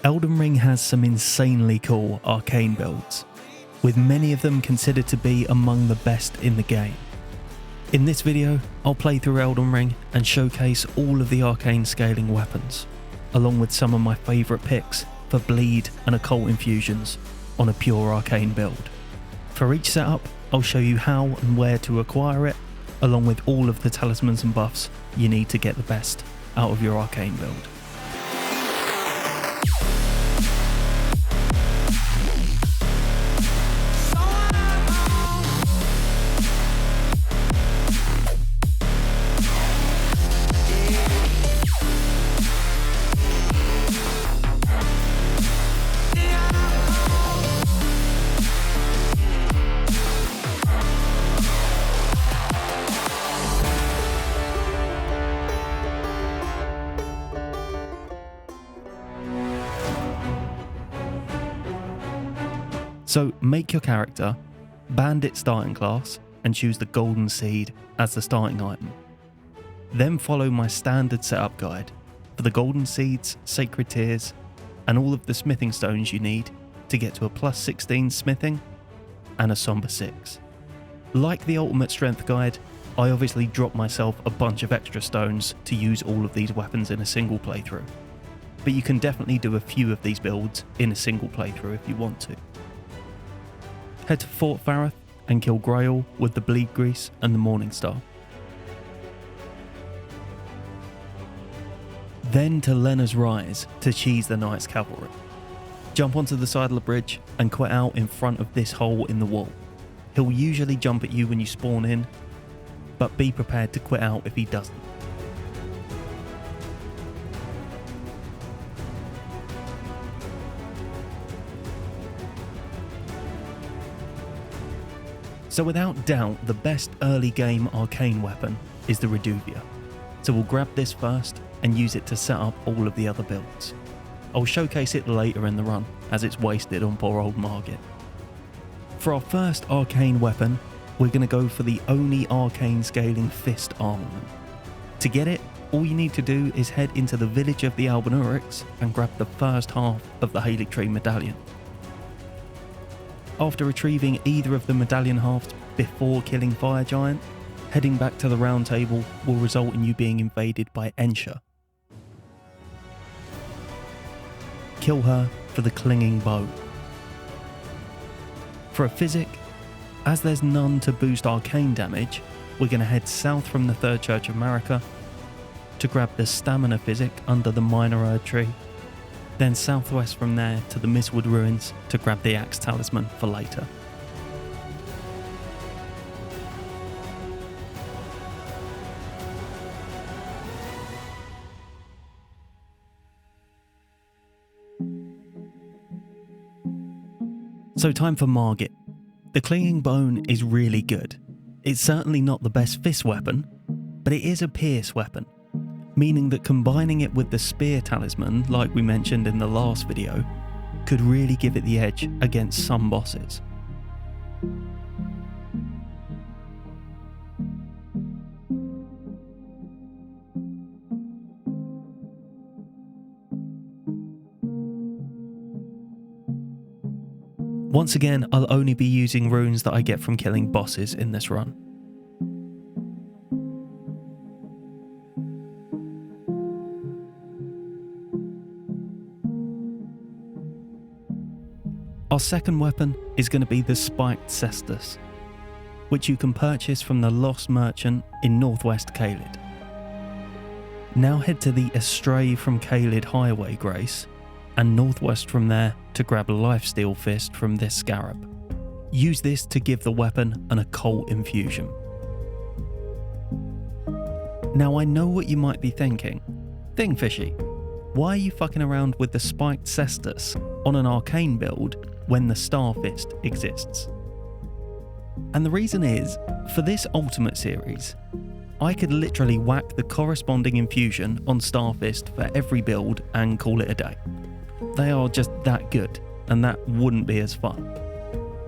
Elden Ring has some insanely cool Arcane builds, with many of them considered to be among the best in the game. In this video, I'll play through Elden Ring and showcase all of the Arcane scaling weapons, along with some of my favourite picks for bleed and occult infusions on a pure Arcane build. For each setup, I'll show you how and where to acquire it, along with all of the talismans and buffs you need to get the best out of your Arcane build. So make your character, bandit starting class, and choose the golden seed as the starting item. Then follow my standard setup guide for the golden seeds, sacred tears, and all of the smithing stones you need to get to a plus 16 smithing and a somber 6. Like the ultimate strength guide, I obviously dropped myself a bunch of extra stones to use all of these weapons in a single playthrough, but you can definitely do a few of these builds in a single playthrough if you want to. Head to Fort Fareth and kill Grail with the Bleed Grease and the Morning Star. Then to Lenna's Rise to cheese the Knight's Cavalry. Jump onto the side of the bridge and quit out in front of this hole in the wall. He'll usually jump at you when you spawn in, but be prepared to quit out if he doesn't. So without doubt, the best early game Arcane weapon is the Reduvia. So we'll grab this first and use it to set up all of the other builds. I'll showcase it later in the run, as it's wasted on poor old Margit. For our first Arcane weapon, we're going to go for the only Arcane scaling fist armament. To get it, all you need to do is head into the village of the Albinaurics and grab the first half of the Haligtree medallion. After retrieving either of the medallion halves before killing Fire Giant, heading back to the round table will result in you being invaded by Ensha. Kill her for the clinging bow. For a physic, as there's none to boost arcane damage, we're going to head south from the Third Church of Marika to grab the stamina physic under the Minor Erd tree, then southwest from there to the Mistwood Ruins to grab the Axe Talisman for later. So time for Margit. The Clinging Bone is really good. It's certainly not the best fist weapon, but it is a pierce weapon, meaning that combining it with the Spear Talisman, like we mentioned in the last video, could really give it the edge against some bosses. Once again, I'll only be using runes that I get from killing bosses in this run. Our second weapon is going to be the Spiked Cestus, which you can purchase from the Lost Merchant in northwest Caelid. Now head to the Astray from Caelid Highway Grace, and northwest from there to grab Lifesteal Fist from this scarab. Use this to give the weapon an occult infusion. Now I know what you might be thinking. Thingfishy, why are you fucking around with the Spiked Cestus on an Arcane build when the Star Fist exists? And the reason is, for this Ultimate series, I could literally whack the corresponding infusion on Star Fist for every build and call it a day. They are just that good, and that wouldn't be as fun.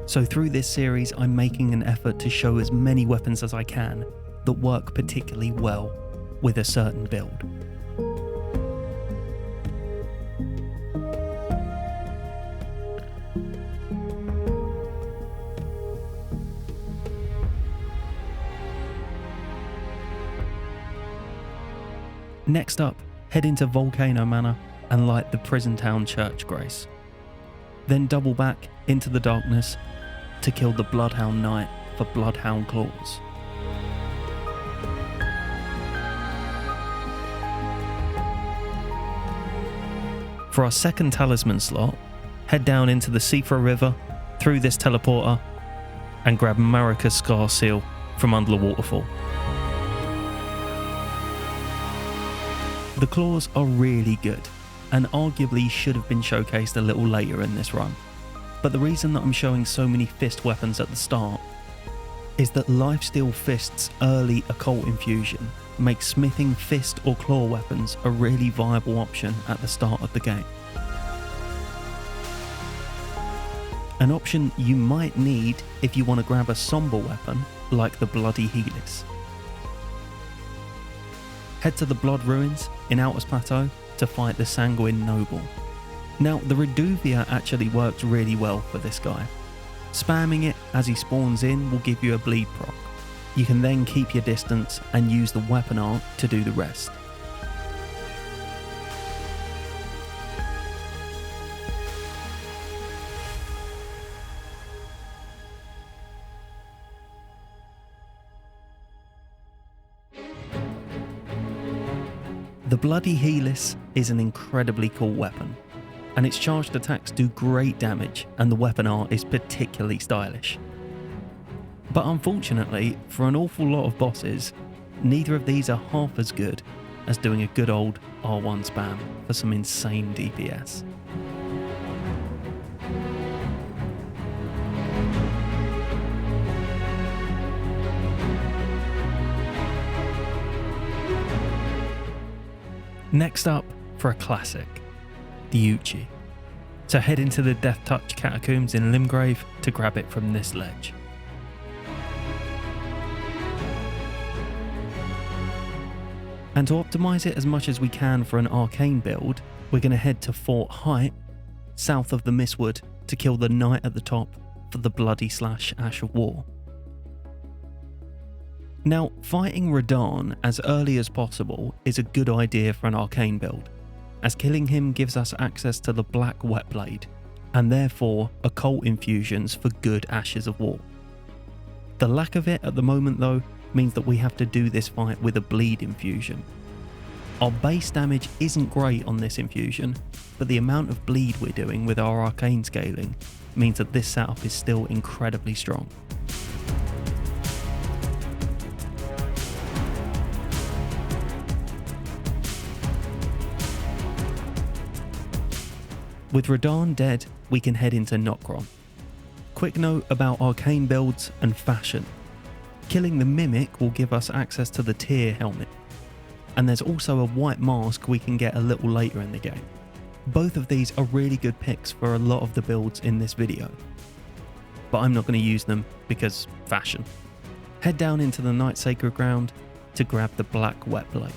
So through this series, I'm making an effort to show as many weapons as I can that work particularly well with a certain build. Next up, head into Volcano Manor and light the prison town church grace. Then double back into the darkness to kill the Bloodhound Knight for Bloodhound Claws. For our second talisman slot, head down into the Seafra River, through this teleporter, and grab Marika's Scar Seal from under the waterfall. The claws are really good, and arguably should have been showcased a little later in this run. But the reason that I'm showing so many fist weapons at the start is that Lifesteal Fist's early occult infusion makes smithing fist or claw weapons a really viable option at the start of the game. An option you might need if you want to grab a somber weapon like the Bloody Helix. Head to the Blood Ruins in Altus Plateau to fight the Sanguine Noble. Now, the Reduvia actually works really well for this guy. Spamming it as he spawns in will give you a bleed proc. You can then keep your distance and use the weapon art to do the rest. The Bloody Helix is an incredibly cool weapon, and its charged attacks do great damage, and the weapon art is particularly stylish. But unfortunately, for an awful lot of bosses, neither of these are half as good as doing a good old R1 spam for some insane DPS. Next up, for a classic, the Uchi. So head into the Death Touch catacombs in Limgrave to grab it from this ledge. And to optimise it as much as we can for an Arcane build, we're going to head to Fort Height, south of the Mistwood, to kill the Knight at the top for the Bloody / Ash of War. Now, fighting Radahn as early as possible is a good idea for an Arcane build, as killing him gives us access to the Black Whetblade, and therefore occult infusions for good Ashes of War. The lack of it at the moment though means that we have to do this fight with a bleed infusion. Our base damage isn't great on this infusion, but the amount of bleed we're doing with our Arcane scaling means that this setup is still incredibly strong. With Radahn dead, we can head into Nokron. Quick note about Arcane builds and fashion. Killing the Mimic will give us access to the Tear helmet, and there's also a white mask we can get a little later in the game. Both of these are really good picks for a lot of the builds in this video, but I'm not going to use them because fashion. Head down into the Night Sacred Ground to grab the Black Whetblade.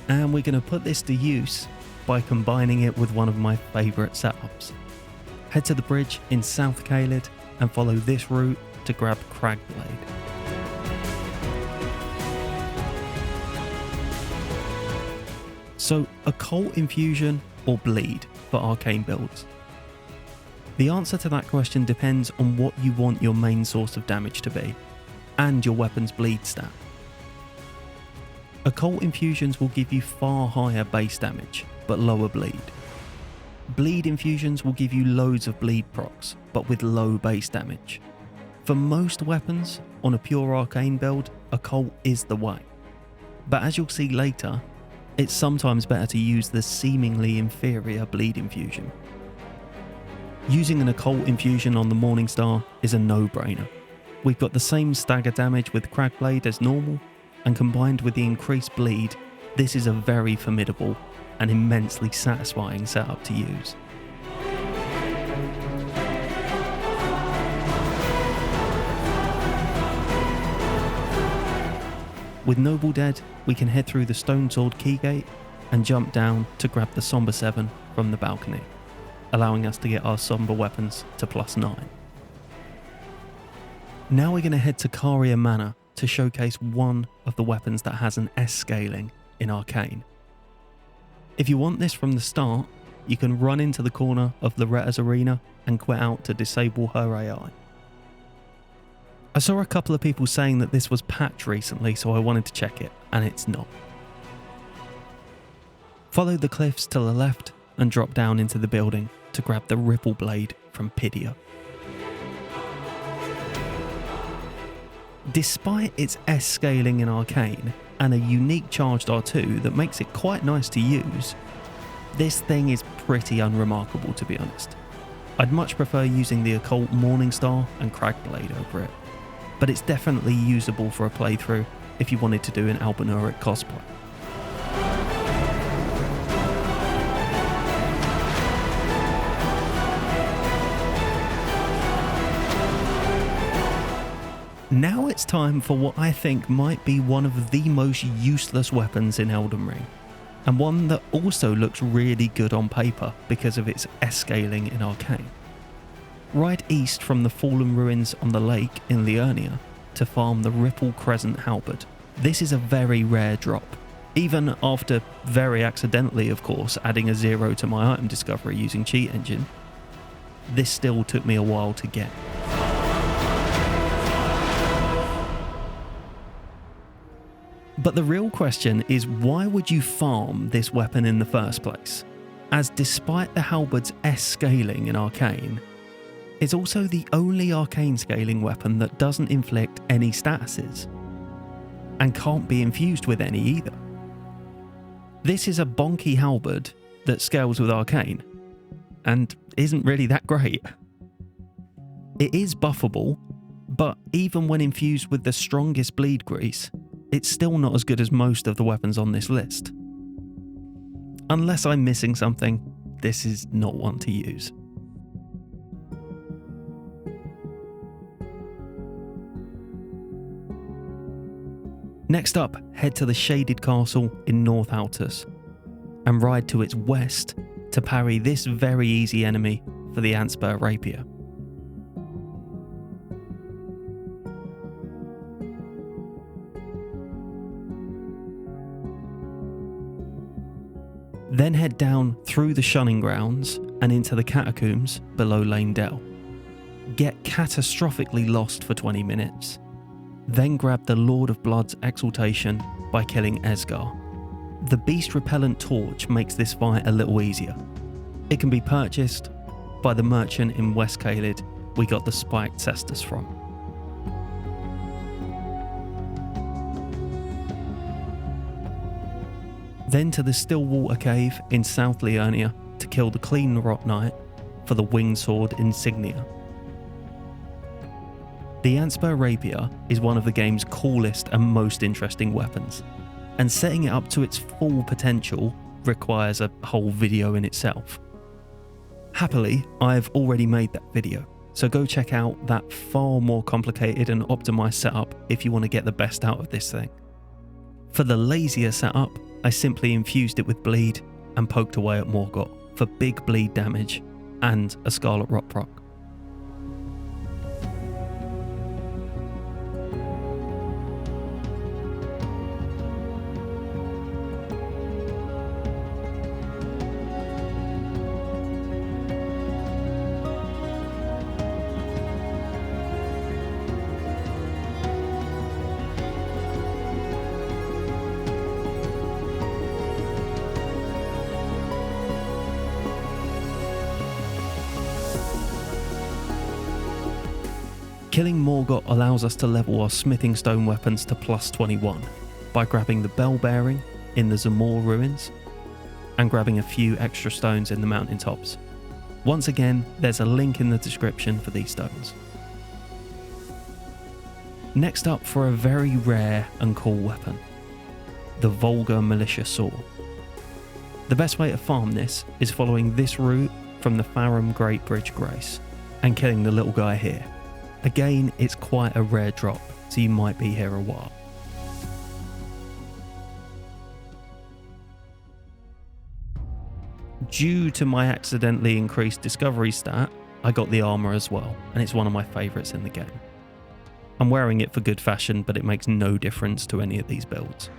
And we're going to put this to use by combining it with one of my favourite setups. Head to the bridge in South Caelid and follow this route to grab Cragblade. So, occult infusion or bleed for Arcane builds? The answer to that question depends on what you want your main source of damage to be, and your weapon's bleed stat. Occult infusions will give you far higher base damage, but lower bleed. Bleed infusions will give you loads of bleed procs, but with low base damage. For most weapons, on a pure Arcane build, Occult is the way. But as you'll see later, it's sometimes better to use the seemingly inferior bleed infusion. Using an Occult infusion on the Morningstar is a no-brainer. We've got the same stagger damage with Cragblade as normal, and combined with the increased bleed, this is a very formidable and immensely satisfying setup to use. With Noble dead, we can head through the Stone Sword Keygate and jump down to grab the Somber 7 from the balcony, allowing us to get our Somber weapons to +9. Now we're going to head to Caria Manor to showcase one of the weapons that has an S scaling in Arcane. If you want this from the start, you can run into the corner of Loretta's arena and quit out to disable her AI. I saw a couple of people saying that this was patched recently, so I wanted to check it, and it's not. Follow the cliffs to the left and drop down into the building to grab the Ripple Blade from Pidia. Despite its S scaling in Arcane and a unique charged R2 that makes it quite nice to use, this thing is pretty unremarkable, to be honest. I'd much prefer using the Occult Morningstar and Cragblade over it, but it's definitely usable for a playthrough if you wanted to do an Albinauric cosplay. Now it's time for what I think might be one of the most useless weapons in Elden Ring, and one that also looks really good on paper because of its S-scaling in Arcane. Ride east from the fallen ruins on the lake in Liurnia to farm the Ripple Crescent Halberd. This is a very rare drop. Even after, very accidentally of course, adding a 0 to my item discovery using Cheat Engine, this still took me a while to get. But the real question is, why would you farm this weapon in the first place? As despite the halberd's S scaling in Arcane, it's also the only Arcane scaling weapon that doesn't inflict any statuses, and can't be infused with any either. This is a bonky halberd that scales with Arcane, and isn't really that great. It is buffable, but even when infused with the strongest bleed grease, it's still not as good as most of the weapons on this list. Unless I'm missing something, this is not one to use. Next up, head to the Shaded Castle in North Altus and ride to its west to parry this very easy enemy for the Antspur Rapier. Then head down through the Shunning Grounds and into the catacombs below Lane Dell. Get catastrophically lost for 20 minutes. Then grab the Lord of Blood's exaltation by killing Esgar. The beast repellent torch makes this fight a little easier. It can be purchased by the merchant in West Caelid we got the spiked cestus from. Then to the Stillwater Cave in South Liurnia to kill the Clean Rot Knight for the Winged Sword insignia. The Antspur Rapier is one of the game's coolest and most interesting weapons, and setting it up to its full potential requires a whole video in itself. Happily, I've already made that video, so go check out that far more complicated and optimized setup if you want to get the best out of this thing. For the lazier setup, I simply infused it with bleed and poked away at Morgott for big bleed damage and a Scarlet Rot proc. Killing Morgott allows us to level our smithing stone weapons to plus 21 by grabbing the bell bearing in the Zamor ruins and grabbing a few extra stones in the mountaintops. Once again, there's a link in the description for these stones. Next up, for a very rare and cool weapon, the Volga Militia Saw. The best way to farm this is following this route from the Farum Great Bridge Grace and killing the little guy here. Again, it's quite a rare drop, so you might be here a while. Due to my accidentally increased discovery stat, I got the armour as well, and it's one of my favourites in the game. I'm wearing it for good fashion, but it makes no difference to any of these builds.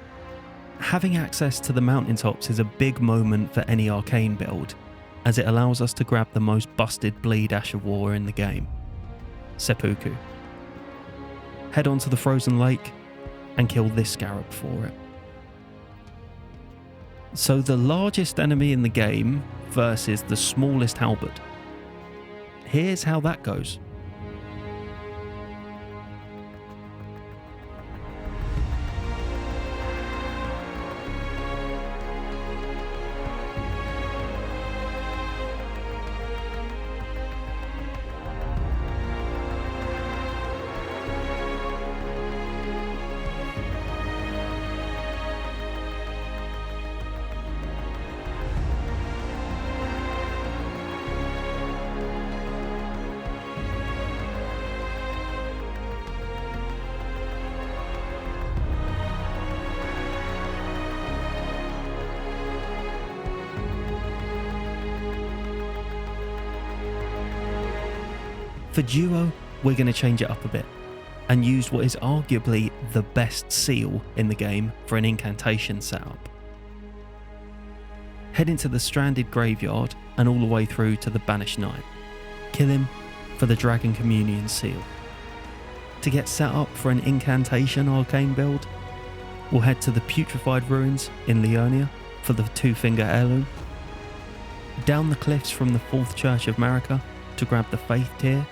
Having access to the mountaintops is a big moment for any Arcane build, as it allows us to grab the most busted bleed Ash of War in the game, Seppuku. Head on to the frozen lake and kill this scarab for it. So the largest enemy in the game versus the smallest halberd. Here's how that goes. For duo, we're going to change it up a bit and use what is arguably the best seal in the game for an incantation setup. Head into the Stranded Graveyard and all the way through to the Banished Knight. Kill him for the Dragon Communion seal. To get set up for an incantation Arcane build, we'll head to the Putrefied Ruins in Liurnia for the Two-Finger Heirloom. Down the cliffs from the 4th Church of Marika to grab the Faith Tier.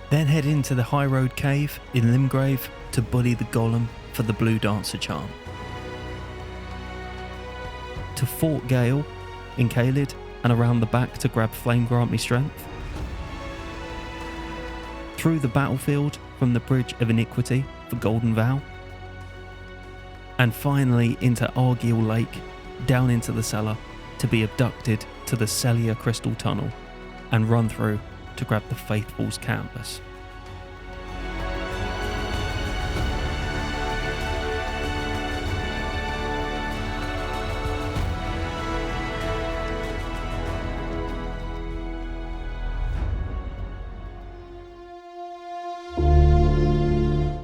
Then head into the High Road Cave in Limgrave to bully the Golem for the Blue Dancer charm. To Fort Gale in Caelid and around the back to grab Flame Grant Me Strength. Through the battlefield from the Bridge of Iniquity for Golden Vow. And finally into Argyll Lake, down into the cellar to be abducted to the Celia Crystal Tunnel and run through to grab the Faithful's Canvas.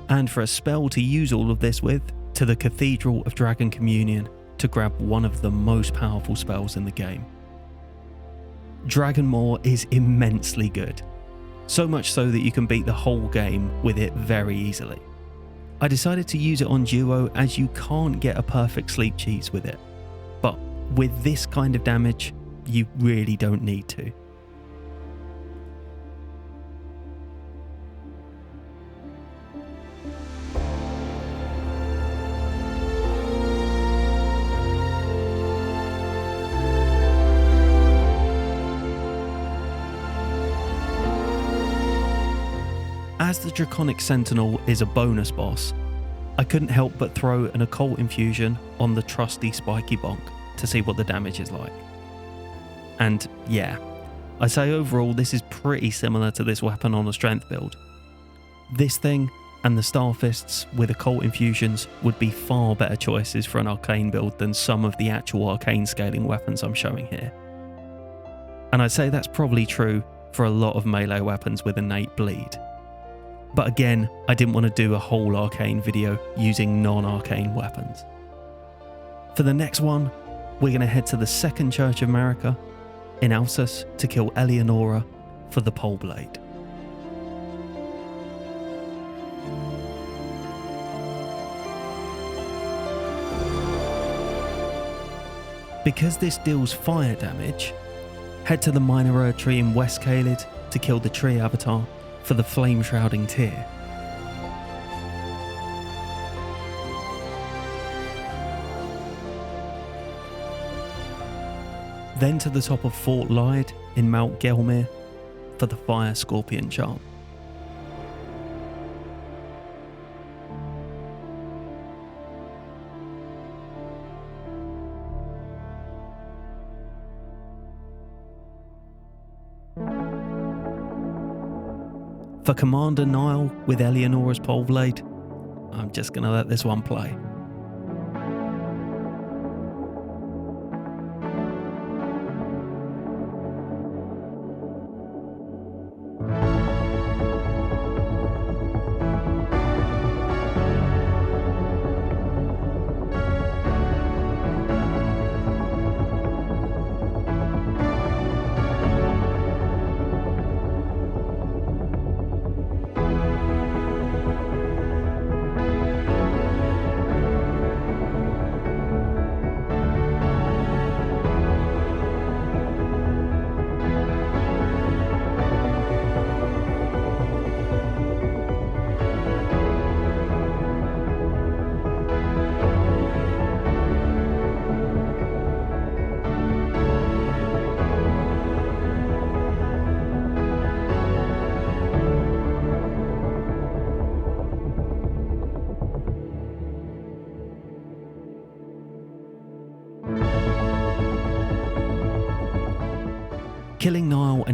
And for a spell to use all of this with, to the Cathedral of Dragon Communion to grab one of the most powerful spells in the game. Dragon Maw is immensely good, so much so that you can beat the whole game with it very easily. I decided to use it on duo as you can't get a perfect sleep cheese with it, but with this kind of damage, you really don't need to. As the Draconic Sentinel is a bonus boss, I couldn't help but throw an Occult Infusion on the trusty Spiky Bonk to see what the damage is like. And yeah, I say overall this is pretty similar to this weapon on a strength build. This thing and the Starfists with Occult Infusions would be far better choices for an Arcane build than some of the actual Arcane scaling weapons I'm showing here. And I'd say that's probably true for a lot of melee weapons with innate bleed. But again, I didn't want to do a whole Arcane video using non-Arcane weapons. For the next one, we're going to head to the 2nd Church of Marika in Alsus to kill Eleonora for the Pole Blade. Because this deals fire damage, head to the Minor Tree in West Caelid to kill the Tree Avatar for the Flame Shrouding Tear. Then to the top of Fort Lyde in Mount Gelmir for the Fire Scorpion charm. For Commander Nile with Eleonora's Pole Blade, I'm just going to let this one play.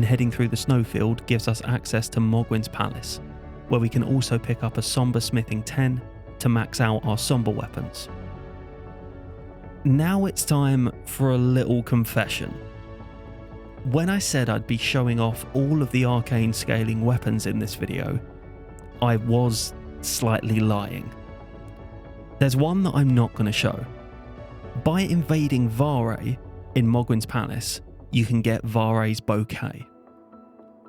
heading through the snowfield gives us access to Mogwyn's Palace, where we can also pick up a Somber Smithing 10 to max out our Somber weapons. Now it's time for a little confession. When I said I'd be showing off all of the arcane scaling weapons in this video, I was slightly lying. There's one that I'm not going to show. By invading Vare in Mogwyn's Palace, you can get Vare's Bouquet,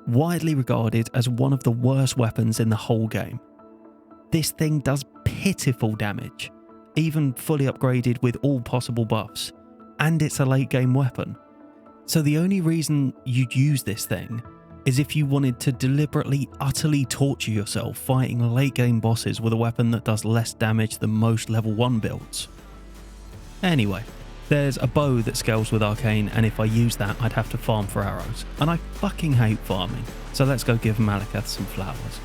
widely regarded as one of the worst weapons in the whole game. This thing does pitiful damage, even fully upgraded with all possible buffs, and it's a late game weapon. So the only reason you'd use this thing is if you wanted to deliberately, utterly torture yourself fighting late game bosses with a weapon that does less damage than most level 1 builds. Anyway, there's a bow that scales with Arcane, and if I use that I'd have to farm for arrows, and I fucking hate farming, so let's go give Malekith some flowers.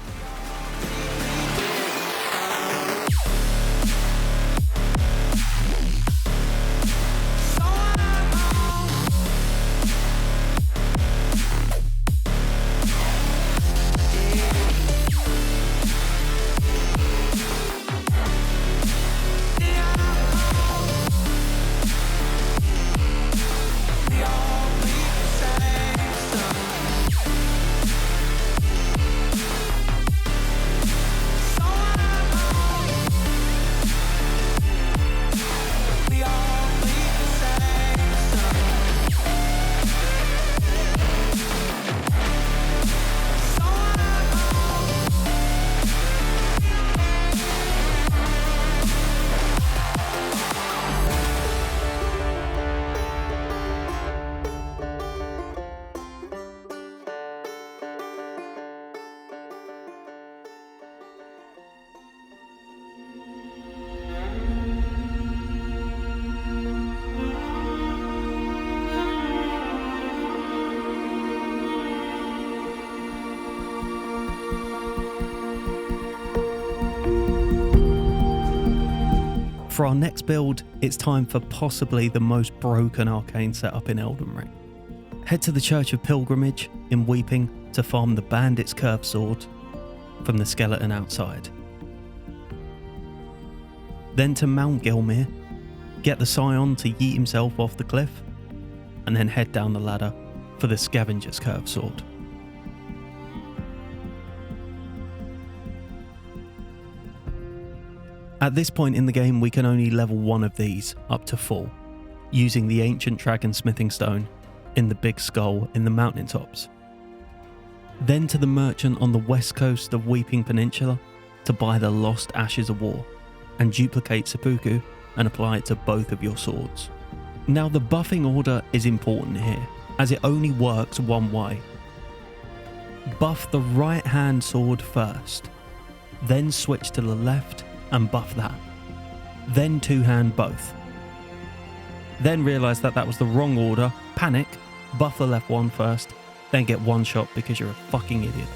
For our next build, it's time for possibly the most broken arcane setup in Elden Ring. Head to the Church of Pilgrimage in Weeping to farm the Bandit's Curved Sword from the skeleton outside. Then to Mount Gilmere, get the Scion to yeet himself off the cliff, and then head down the ladder for the Scavenger's Curved Sword. At this point in the game, we can only level one of these up to full, using the ancient dragon smithing stone in the big skull in the mountaintops. Then to the merchant on the west coast of Weeping Peninsula to buy the Lost Ashes of War and duplicate seppuku and apply it to both of your swords. Now the buffing order is important here, as it only works one way. Buff the right hand sword first, then switch to the left and buff that, then two-hand both. Then realise that was the wrong order, panic, buff the left one first, then get one shot because you're a fucking idiot.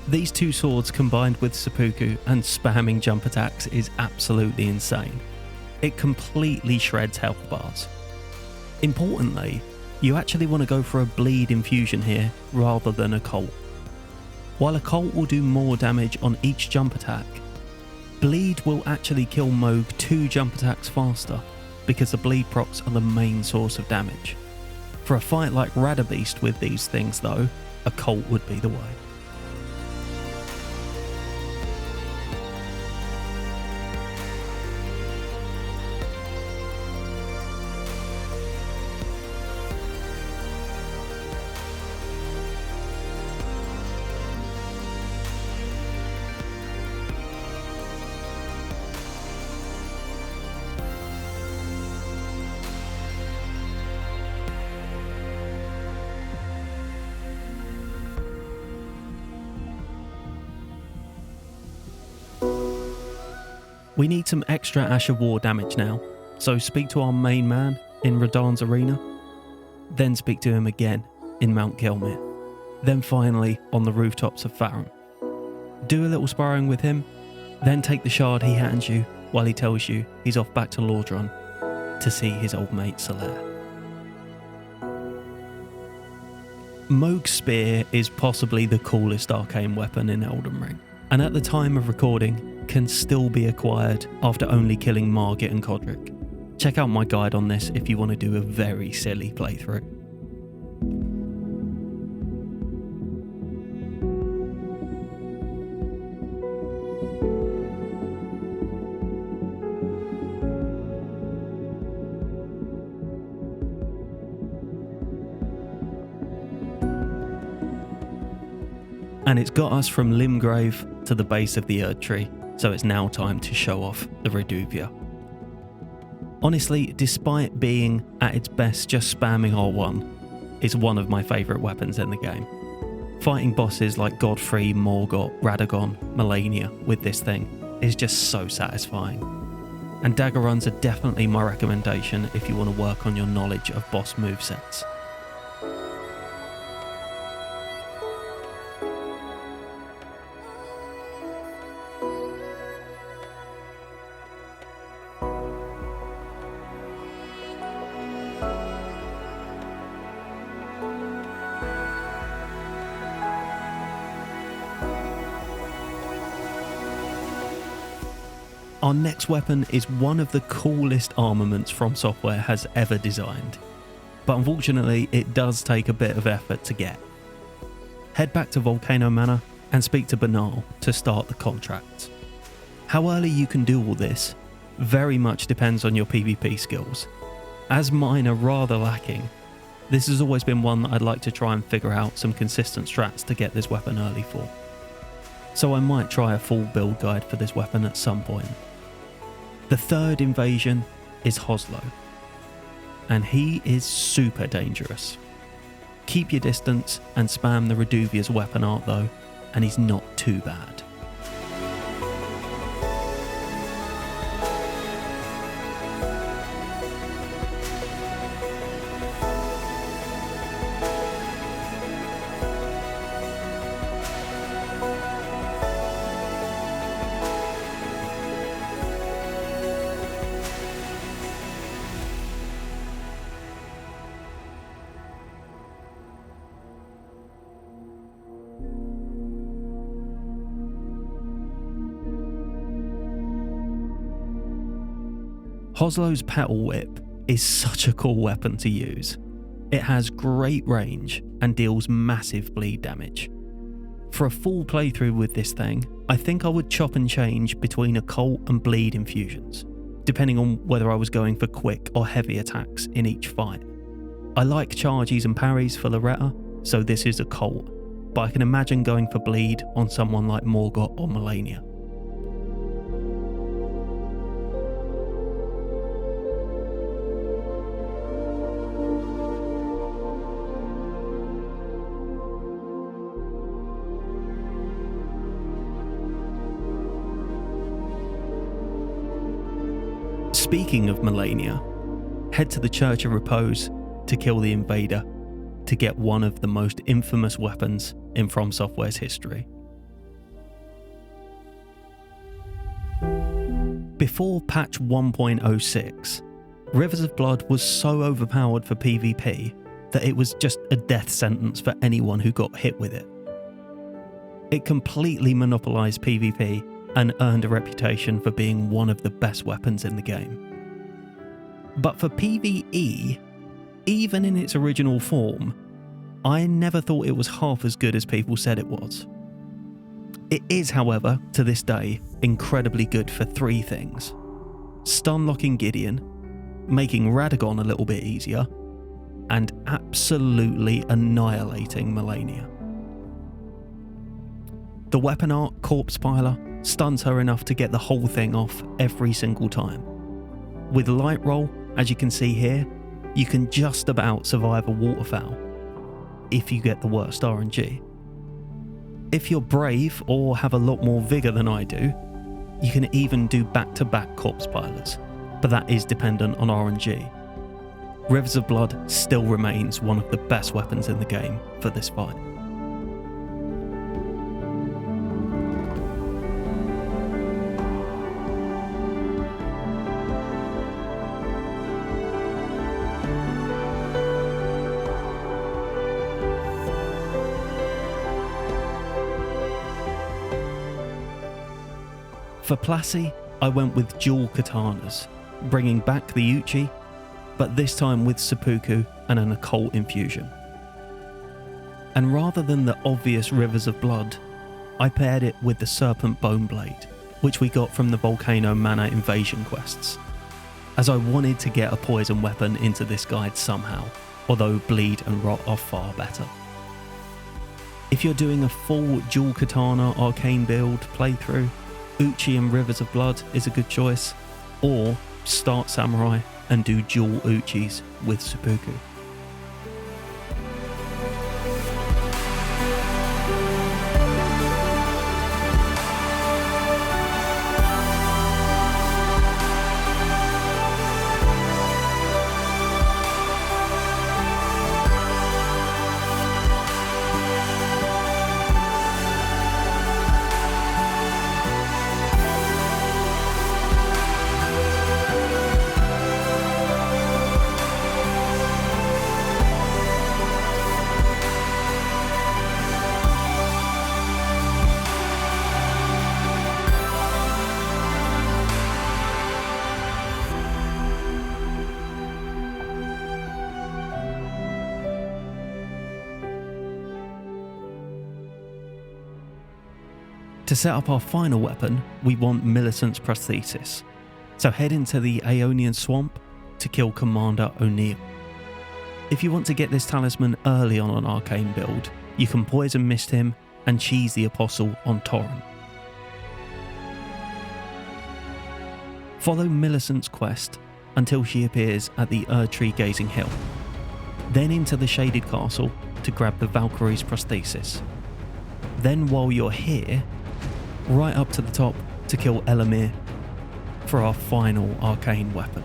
These two swords combined with seppuku and spamming jump attacks is absolutely insane. It completely shreds health bars. Importantly, you actually want to go for a bleed infusion here rather than a cult. While a cult will do more damage on each jump attack, bleed will actually kill Mohg 2 jump attacks faster because the bleed procs are the main source of damage. For a fight like Radabeast with these things though, a cult would be the way. We need some extra Ash of War damage now, so speak to our main man in Radahn's arena, then speak to him again in Mount Gilmere, then finally on the rooftops of Farum. Do a little sparring with him, then take the shard he hands you while he tells you he's off back to Lordran to see his old mate Solaire. Mohg's spear is possibly the coolest arcane weapon in Elden Ring, and at the time of recording can still be acquired after only killing Margit and Codric. Check out my guide on this if you want to do a very silly playthrough. And it's got us from Limgrave to the base of the Erd Tree, so it's now time to show off the Reduvia. Honestly, despite being at its best just spamming R1, it's one of my favourite weapons in the game. Fighting bosses like Godfrey, Morgott, Radagon, Malenia with this thing is just so satisfying. And dagger runs are definitely my recommendation if you want to work on your knowledge of boss movesets. Our next weapon is one of the coolest armaments From Software has ever designed, but unfortunately it does take a bit of effort to get. Head back to Volcano Manor and speak to Banal to start the contract. How early you can do all this very much depends on your PvP skills. As mine are rather lacking, this has always been one that I'd like to try and figure out some consistent strats to get this weapon early for. So I might try a full build guide for this weapon at some point. The third invasion is Hoslo, and he is super dangerous. Keep your distance and spam the Reduvia's weapon art though, and he's not too bad. Hoslo's Petal Whip is such a cool weapon to use. It has great range and deals massive bleed damage. For a full playthrough with this thing, I think I would chop and change between occult and bleed infusions, depending on whether I was going for quick or heavy attacks in each fight. I like charges and parries for Loretta, so this is occult, but I can imagine going for bleed on someone like Morgott or Malenia. Speaking of Malenia, head to the Church of Repose to kill the Invader to get one of the most infamous weapons in From Software's history. Before patch 1.06, Rivers of Blood was so overpowered for PvP that it was just a death sentence for anyone who got hit with it. It completely monopolised PvP and earned a reputation for being one of the best weapons in the game. But for PvE, even in its original form, I never thought it was half as good as people said it was. It is, however, to this day, incredibly good for three things: stun-locking Gideon, making Radagon a little bit easier, and absolutely annihilating Malenia. The weapon art, Corpse Piler, stuns her enough to get the whole thing off every single time. With Light Roll, as you can see here, you can just about survive a waterfowl, if you get the worst RNG. If you're brave or have a lot more vigour than I do, you can even do back-to-back Corpse Pilers, but that is dependent on RNG. Rivers of Blood still remains one of the best weapons in the game for this fight. For Plassi, I went with dual katanas, bringing back the Uchi, but this time with seppuku and an occult infusion. And rather than the obvious rivers of blood, I paired it with the serpent bone blade, which we got from the Volcano Mana invasion quests, as I wanted to get a poison weapon into this guide somehow, although bleed and rot are far better. If you're doing a full dual katana arcane build playthrough, Uchi and Rivers of Blood is a good choice, or start Samurai and do dual Uchis with seppuku. To set up our final weapon, we want Millicent's prosthesis, so head into the Aeonian Swamp to kill Commander O'Neill. If you want to get this talisman early on an arcane build, you can Poison Mist him and cheese the Apostle on Torrent. Follow Millicent's quest until she appears at the Erdtree Gazing Hill, then into the Shaded Castle to grab the Valkyrie's prosthesis. Then while you're here, right up to the top to kill Elamir for our final arcane weapon.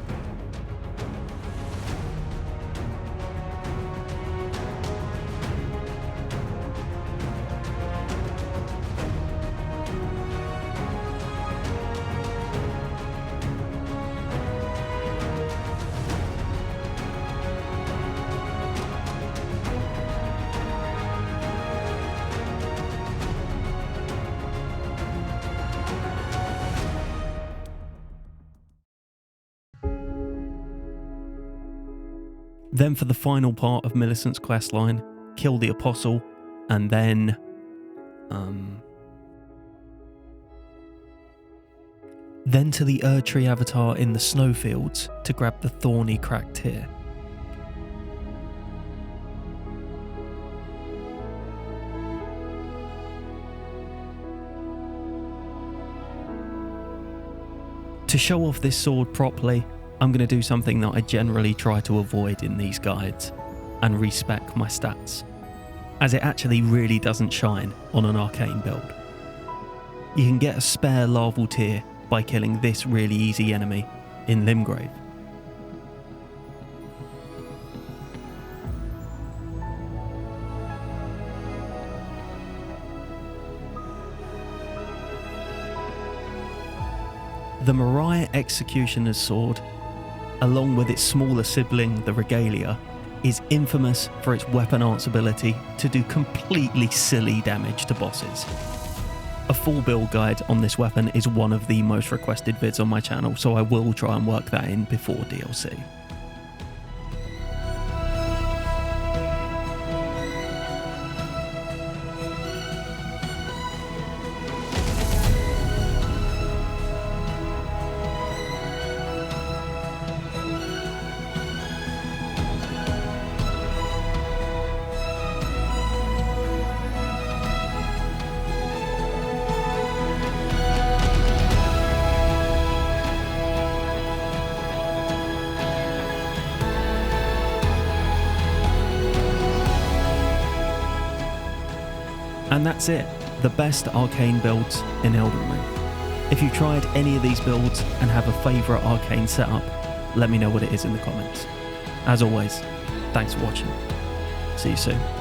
Then for the final part of Millicent's questline, kill the Apostle, and then... Then to the Erdtree avatar in the snowfields to grab the thorny cracked tear. To show off this sword properly, I'm going to do something that I generally try to avoid in these guides, and respec my stats, as it actually really doesn't shine on an arcane build. You can get a spare larval tear by killing this really easy enemy in Limgrave. The Mariah Executioner's sword, along with its smaller sibling, the Regalia, is infamous for its weapon arts ability to do completely silly damage to bosses. A full build guide on this weapon is one of the most requested vids on my channel, so I will try and work that in before DLC. And that's it, the best arcane builds in Elden Ring. If you tried any of these builds and have a favourite arcane setup, let me know what it is in the comments. As always, thanks for watching. See you soon.